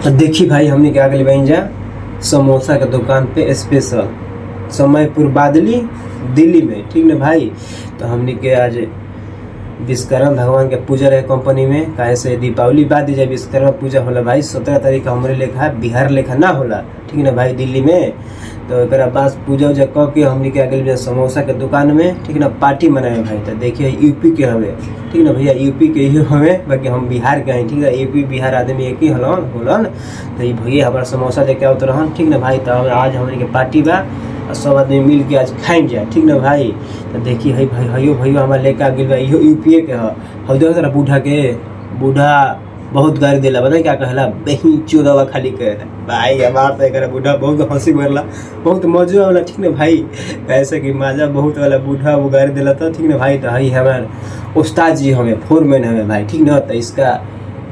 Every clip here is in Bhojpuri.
तो देखी भाई हमने क्या कर बन जा समोसा के दुकान पे स्पेशल समयपुर बादली दिल्ली में, ठीक ना भाई। तो हमने के आज विश्वकर्मा भगवान के पूजा रहे कंपनी में, काहे से दीपावली बाद जब विश्वकर्मा पूजा होला भाई 17 तारीख हमारे लेखा बिहार लेखा ना होला, ठीक ना भाई, दिल्ली में। तो एक बाद पूजा उजा कह के हमने के आगे समोसा के दुकान में, ठीक ना, पार्टी मनाए भाई। तो देखिए यूपी के हवे, ठीक ना भैया, यूपी के ही हवे, बाकी हम बिहार के हैं, ठीक है। यूपी बिहार आदमी एक ही होलन। तो ये भैया हमारा समोसा लेके आओ तो रहन, ठीक ना भाई। तो आज हमारे के पार्टी बा और सब आदमी मिल के आज खाएं जाए, ठीक ना भाई। तो देखिए है भाई हयो भैया हमारे लेके आ गए बा, इहो यूपीए के है। देखो तेरा बूढ़ा के, बूढ़ा बहुत गाड़ी दिला, बताए क्या कहला, बही चोदवा खाली कह भाई। हमार तो एक बूढ़ा बहुत हंसी मरला, बहुत मजा वाला, ठीक ना भाई। ऐसे कि मजा बहुत वाला बूढ़ा वो गाड़ी दिला था, ठीक ना भाई। तो हई हमारे उस्ताद जी हमें फोरमैन हमें भाई, ठीक ना। तो इसका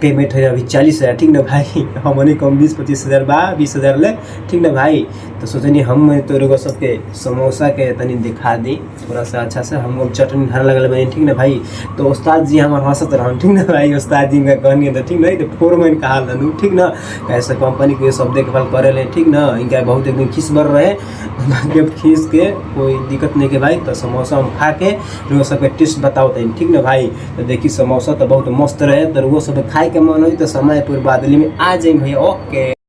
पेमेंट है अभी 40,000, ठीक ना भाई। हमने कम 20-25 हज़ार बा, 20,000 ले, ठीक ना भाई। तो सोचनी हम तो सबके समोसा के तनी दिखा दी थोड़ा सा अच्छा से, हम चटनी धर लगल बनी, ठीक ना भाई। तो उस्ताद जी हमारे हंसत रहन, ठीक ना भाई। उस्ताद जी का कहनी तो ठीक नहीं, तो फोरमैन कहा लू, ठीक ना। कैसे कंपनी के सब देखभाल करे ले, ठीक ना। इनका बहुत एकदम खीस भर रहे, जब खींच के कोई दिक्कत नहीं के भाई। तो समोसा हम खा के वो सबके टेस्ट बताओ तनी, ठीक ना भाई। तो देखी समोसा तो बहुत मस्त रहे, तो वो सब खाए के मन हो तो समयपुर बादली में आ जाए भैया। ओके।